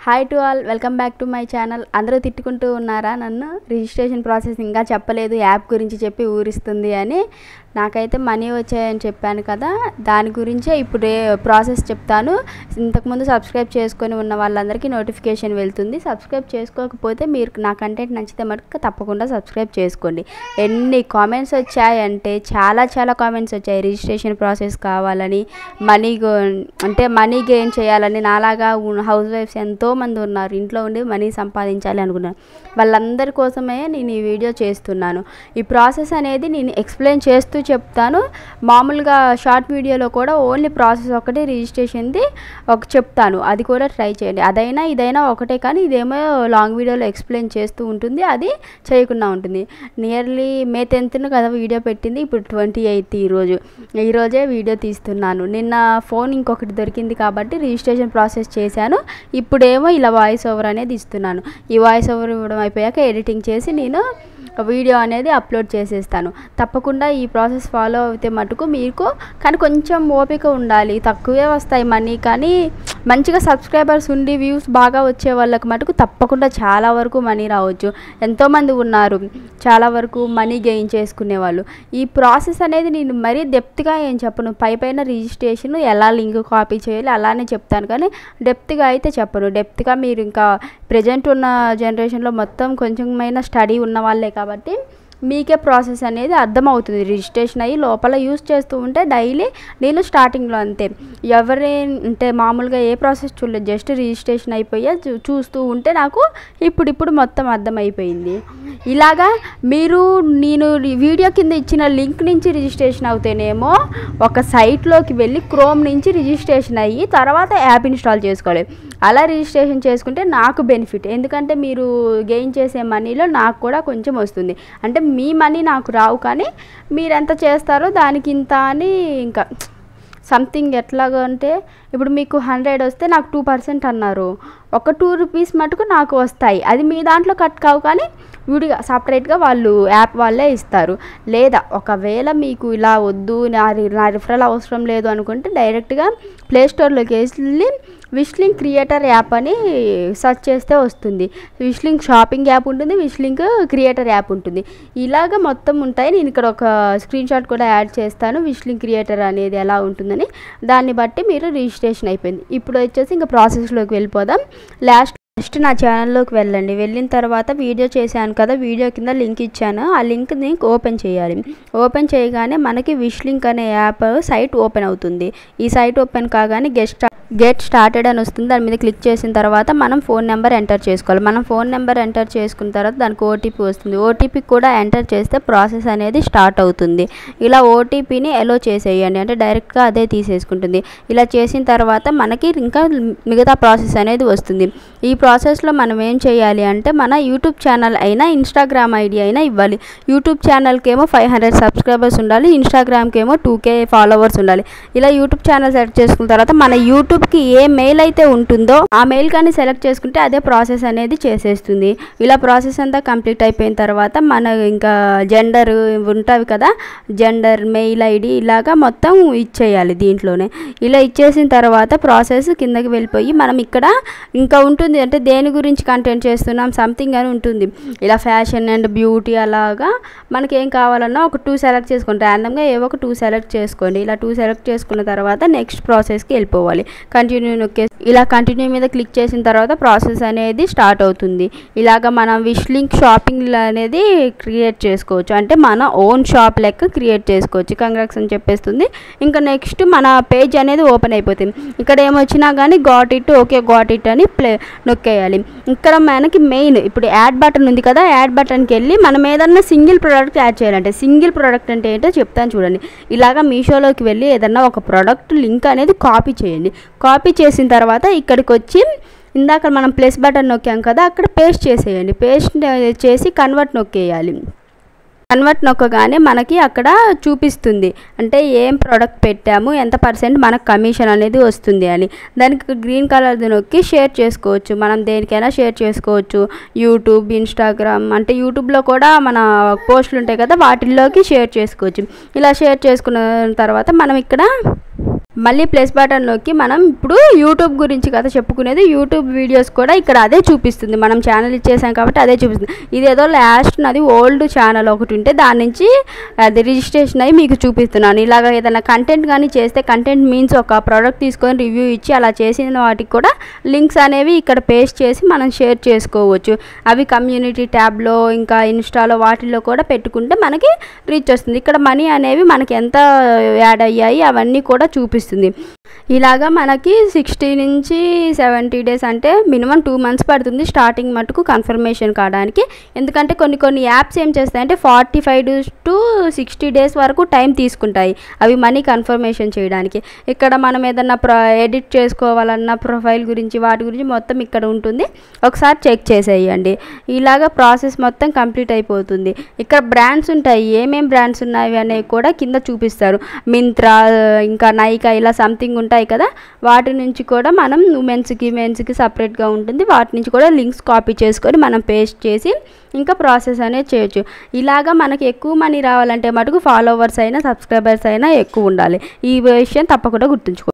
Hi to all, welcome back to my channel. అందరూ తిట్టుకుంటూ ఉన్నారా నన్ను, రిజిస్ట్రేషన్ ప్రాసెస్ ఇంకా చెప్పలేదు, యాప్ గురించి చెప్పి ఊరిస్తుంది అని. నాకైతే మనీ వచ్చాయని చెప్పాను కదా, దాని గురించే ఇప్పుడు ప్రాసెస్ చెప్తాను. ఇంతకుముందు సబ్స్క్రైబ్ చేసుకొని ఉన్న వాళ్ళందరికీ నోటిఫికేషన్ వెళ్తుంది. సబ్స్క్రైబ్ చేసుకోకపోతే మీరు నా కంటెంట్ నచ్చితే మటుకు తప్పకుండా సబ్స్క్రైబ్ చేసుకోండి. ఎన్ని కామెంట్స్ వచ్చాయంటే చాలా కామెంట్స్ వచ్చాయి. రిజిస్ట్రేషన్ ప్రాసెస్ కావాలని, మనీ గెయిన్ చేయాలని. నాలాగా హౌస్ వైఫ్స్ ఎంతోమంది ఉన్నారు, ఇంట్లో ఉండి మనీ సంపాదించాలి అనుకున్నారు. వాళ్ళందరి కోసమే నేను ఈ వీడియో చేస్తున్నాను. ఈ ప్రాసెస్ అనేది నేను ఎక్స్ప్లెయిన్ చేస్తూ చెప్తాను. మామూలుగా షార్ట్ వీడియోలో కూడా ఓన్లీ ప్రాసెస్ ఒకటి, రిజిస్ట్రేషన్ది చెప్తాను. అది కూడా ట్రై చేయండి. అదైనా ఇదైనా ఒకటే, కానీ ఇదేమో లాంగ్ వీడియోలో ఎక్స్ప్లెయిన్ చేస్తూ ఉంటుంది, అది చేయకుండా ఉంటుంది. నియర్లీ మే 10th కదా వీడియో పెట్టింది, ఇప్పుడు 28 ఈరోజే వీడియో తీస్తున్నాను. నిన్న ఫోన్ ఇంకొకటి దొరికింది కాబట్టి రిజిస్ట్రేషన్ ప్రాసెస్ చేశాను. ఇప్పుడేమో ఇలా వాయిస్ ఓవర్ అనేది ఇస్తున్నాను. ఈ వాయిస్ ఓవర్ ఇవ్వడం అయిపోయాక ఎడిటింగ్ చేసి నేను వీడియో అనేది అప్లోడ్ చేసేస్తాను. తప్పకుండా ఈ ప్రాసెస్ ఫాలో అయితే మటుకు మీకు, కానీ కొంచెం ఓపిక ఉండాలి. తక్కువే వస్తాయి మనీ, కానీ మంచిగా సబ్స్క్రైబర్స్ ఉండి వ్యూస్ బాగా వచ్చే వాళ్ళకి మటుకు తప్పకుండా చాలా వరకు మనీ రావచ్చు. ఎంతోమంది ఉన్నారు చాలా వరకు మనీ గెయిన్ చేసుకునే వాళ్ళు. ఈ ప్రాసెస్ అనేది నేను మరీ డెప్త్గా ఏం చెప్పను. పైన రిజిస్ట్రేషన్ ఎలా లింక్ కాపీ చేయాలి అలానే చెప్తాను, కానీ డెప్త్గా అయితే చెప్పను. డెప్త్గా మీరు ఇంకా ప్రజెంట్ ఉన్న జనరేషన్లో మొత్తం కొంచెమైనా స్టడీ ఉన్న వాళ్ళే కాబట్టి మీకే ప్రాసెస్ అనేది అర్థమవుతుంది. రిజిస్ట్రేషన్ అయ్యి లోపల యూస్ చేస్తూ ఉంటే డైలీ నేను స్టార్టింగ్లో అంతే, అంటే మామూలుగా ఏ ప్రాసెస్ చూడలేదు, జస్ట్ రిజిస్ట్రేషన్ అయిపోయా చూస్తూ ఉంటే నాకు ఇప్పుడు మొత్తం అర్థమైపోయింది. ఇలాగా మీరు నేను వీడియో కింద ఇచ్చిన లింక్ నుంచి రిజిస్ట్రేషన్ అవుతేనేమో ఒక సైట్లోకి వెళ్ళి క్రోమ్ నుంచి రిజిస్ట్రేషన్ అయ్యి తర్వాత యాప్ ఇన్స్టాల్ చేసుకోవాలి. అలా రిజిస్ట్రేషన్ చేసుకుంటే నాకు బెనిఫిట్, ఎందుకంటే మీరు గెయిన్ చేసే మనీలో నాకు కూడా కొంచెం వస్తుంది. అంటే మీ మనీ నాకు రావు, కానీ మీరు ఎంత చేస్తారో దానికి ఇంత అని ఇంకా సంథింగ్. ఎట్లాగా అంటే ఇప్పుడు మీకు 100 వస్తే నాకు 2% అన్నారు, ఒక 2 రూపీస్ మటుకు నాకు వస్తాయి. అది మీ దాంట్లో కట్ కావు, కానీ విడిగా సపరేట్గా వాళ్ళు యాప్ వాళ్ళే ఇస్తారు. లేదా ఒకవేళ మీకు ఇలా వద్దు, నా రిఫరల్ అవసరం లేదు అనుకుంటే డైరెక్ట్గా ప్లేస్టోర్లోకి వెళ్ళి విష్లింక్ క్రియేటర్ యాప్ అని సెర్చ్ చేస్తే వస్తుంది. విష్లింక్ షాపింగ్ యాప్ ఉంటుంది, విష్లింక్ క్రియేటర్ యాప్ ఉంటుంది. ఇలాగ మొత్తం ఉంటాయి. నేను ఇక్కడ ఒక స్క్రీన్ షాట్ కూడా యాడ్ చేస్తాను, విష్లింక్ క్రియేటర్ అనేది ఎలా ఉంటుందని. దాన్ని బట్టి మీరు రిజిస్ట్రేషన్ అయిపోయింది. ఇప్పుడు వచ్చేసి ఇంకా ప్రాసెస్లోకి వెళ్ళిపోదాం. ఫస్ట్ నా ఛానల్లోకి వెళ్ళండి. వెళ్ళిన తర్వాత వీడియో చేశాను కదా, వీడియో కింద లింక్ ఇచ్చాను, ఆ లింక్ని ఓపెన్ చేయాలి. ఓపెన్ చేయగానే మనకి విష్లింక్ అనే యాప్ సైట్ ఓపెన్ అవుతుంది. ఈ సైట్ ఓపెన్ కాగానే గెట్ స్టార్టెడ్ అని వస్తుంది. దాని మీద క్లిక్ చేసిన తర్వాత మనం ఫోన్ నెంబర్ ఎంటర్ చేసుకోవాలి. మనం ఫోన్ నెంబర్ ఎంటర్ చేసుకున్న తర్వాత దానికి ఓటీపీ వస్తుంది. ఓటీపీ కూడా ఎంటర్ చేస్తే ప్రాసెస్ అనేది స్టార్ట్ అవుతుంది. ఇలా ఓటీపీని ఎలో చేసేయండి, అంటే డైరెక్ట్గా అదే తీసేసుకుంటుంది. ఇలా చేసిన తర్వాత మనకి ఇంకా మిగతా ప్రాసెస్ అనేది వస్తుంది. ఈ ప్రాసెస్లో మనం ఏం చేయాలి అంటే మన యూట్యూబ్ ఛానల్ అయినా ఇన్స్టాగ్రామ్ ఐడి అయినా ఇవ్వాలి. యూట్యూబ్ ఛానల్కి ఏమో 500 సబ్స్క్రైబర్స్ ఉండాలి, ఇన్స్టాగ్రామ్కి ఏమో 2K ఫాలోవర్స్ ఉండాలి. ఇలా యూట్యూబ్ ఛానల్ సెలెక్ట్ చేసుకున్న తర్వాత మన యూట్యూబ్కి ఏ మెయిల్ అయితే ఉంటుందో ఆ మెయిల్ కానీ సెలెక్ట్ చేసుకుంటే అదే ప్రాసెస్ అనేది చేసేస్తుంది. ఇలా ప్రాసెస్ అంతా కంప్లీట్ అయిపోయిన తర్వాత మన ఇంకా జెండర్ ఉంటాయి కదా, జెండర్, మెయిల్ ఐడి ఇలాగా మొత్తం ఇచ్చేయాలి దీంట్లోనే. ఇలా ఇచ్చేసిన తర్వాత ప్రాసెస్ కిందకి వెళ్ళిపోయి మనం ఇక్కడ ఇంకా ఉంటుంది, అంటే దేని గురించి కంటెంట్ చేస్తున్నాం సంథింగ్ అని ఉంటుంది. ఇలా ఫ్యాషన్ అండ్ బ్యూటీ అలాగా మనకి ఏం కావాలన్నా ఒక 2 సెలెక్ట్ చేసుకోండి. ర్యాండమ్గా ఏవో ఒక 2 సెలెక్ట్ చేసుకోండి. ఇలా 2 సెలెక్ట్ చేసుకున్న తర్వాత నెక్స్ట్ ప్రాసెస్కి వెళ్ళిపోవాలి. కంటిన్యూ నొక్కేసి ఇలా కంటిన్యూ మీద క్లిక్ చేసిన తర్వాత ప్రాసెస్ అనేది స్టార్ట్ అవుతుంది. ఇలాగ మనం విష్లింక్ షాపింగ్ అనేది క్రియేట్ చేసుకోవచ్చు, అంటే మన ఓన్ షాప్ లెక్క క్రియేట్ చేసుకోవచ్చు. కంగ్రాట్స్ అని చెప్పేస్తుంది. ఇంకా నెక్స్ట్ మన పేజ్ అనేది ఓపెన్ అయిపోతుంది. ఇక్కడ ఏమొచ్చినా కానీ గాట్ ఇట్ అని నొక్కేయాలి. ఇక్కడ మనకి మెయిన్ ఇప్పుడు యాడ్ బటన్ ఉంది కదా, యాడ్ బటన్కి వెళ్ళి మనం ఏదన్నా సింగిల్ ప్రోడక్ట్ యాడ్ చేయాలంటే, సింగిల్ ప్రోడక్ట్ అంటే ఏంటో చెప్తాను చూడండి. ఇలాగా మీషోలోకి వెళ్ళి ఏదన్నా ఒక ప్రోడక్ట్ లింక్ అనేది కాపీ చేయండి. కాపీ చేసిన తర్వాత ఇక్కడికి వచ్చి ఇందాక మనం ప్లస్ బటన్ నొక్కాం కదా, అక్కడ పేస్ట్ చేసేయండి. పేస్ట్ చేసి కన్వర్ట్ నొక్కేయాలి. కన్వర్ట్ నొక్కగానే మనకి అక్కడ చూపిస్తుంది, అంటే ఏం ప్రోడక్ట్ పెట్టాము, ఎంత % మనకు కమిషన్ అనేది వస్తుంది అని. దానికి గ్రీన్ కలర్ది నొక్కి షేర్ చేసుకోవచ్చు. మనం దేనికైనా షేర్ చేసుకోవచ్చు. యూట్యూబ్, ఇన్స్టాగ్రామ్, అంటే యూట్యూబ్లో కూడా మన పోస్టులు ఉంటాయి కదా, వాటిల్లోకి షేర్ చేసుకోవచ్చు. ఇలా షేర్ చేసుకున్న తర్వాత మనం ఇక్కడ మళ్ళీ ప్లస్ బటన్ నొక్కి మనం ఇప్పుడు యూట్యూబ్ గురించి కదా చెప్పుకునేది, యూట్యూబ్ వీడియోస్ కూడా ఇక్కడ అదే చూపిస్తుంది. మనం ఛానల్ ఇచ్చేసాం కాబట్టి అదే చూపిస్తుంది. ఇదేదో లాస్ట్ నాది ఓల్డ్ ఛానల్ ఒకటి ఉంటే దాని నుంచి అది రిజిస్ట్రేషన్ అయ్యి మీకు చూపిస్తున్నాను. ఇలాగ ఏదైనా కంటెంట్ కానీ చేస్తే, కంటెంట్ మీన్స్ ఒక ప్రోడక్ట్ తీసుకొని రివ్యూ ఇచ్చి అలా చేసిన వాటికి కూడా లింక్స్ అనేవి ఇక్కడ పేస్ట్ చేసి మనం షేర్ చేసుకోవచ్చు. అవి కమ్యూనిటీ ట్యాబ్లో ఇంకా ఇన్స్టాలో వాటిల్లో కూడా పెట్టుకుంటే మనకి రీచ్ వస్తుంది. ఇక్కడ మనీ అనేవి మనకి ఎంత యాడ్ అయ్యాయి అవన్నీ కూడా చూపిస్తుంది. ఇలాగా మనకి 60 నుంచి 70 డేస్ అంటే మినిమం 2 మంత్స్ పడుతుంది స్టార్టింగ్ మటుకు కన్ఫర్మేషన్ కావడానికి. ఎందుకంటే కొన్ని యాప్స్ ఏం చేస్తాయంటే 45 to 60 డేస్ వరకు టైం తీసుకుంటాయి అవి మనీ కన్ఫర్మేషన్ చేయడానికి. ఇక్కడ మనం ఏదన్నా ఎడిట్ చేసుకోవాలన్నా ప్రొఫైల్ గురించి వాటి గురించి మొత్తం ఇక్కడ ఉంటుంది, ఒకసారి చెక్ చేసేయండి. ఇలాగ ప్రాసెస్ మొత్తం కంప్లీట్ అయిపోతుంది. ఇక్కడ బ్రాండ్స్ ఉంటాయి, ఏమేం బ్రాండ్స్ ఉన్నాయి అనేవి కూడా కింద చూపిస్తారు. మింత్రా ఇంకా నైకా ఇలా సంథింగ్ ఉంటాయి కదా, వాటి నుంచి కూడా మనం ఉమెన్స్కి మెన్స్కి సపరేట్గా ఉంటుంది. వాటి నుంచి కూడా లింక్స్ కాపీ చేసుకొని మనం పేస్ట్ చేసి ఇంకా ప్రాసెస్ అనేది చేయొచ్చు. ఇలాగా మనకి ఎక్కువ మనీ రావాలంటే మటుకు ఫాలోవర్స్ అయినా సబ్స్క్రైబర్స్ అయినా ఎక్కువ ఉండాలి. ఈ విషయం తప్పకుండా గుర్తుంచుకోండి.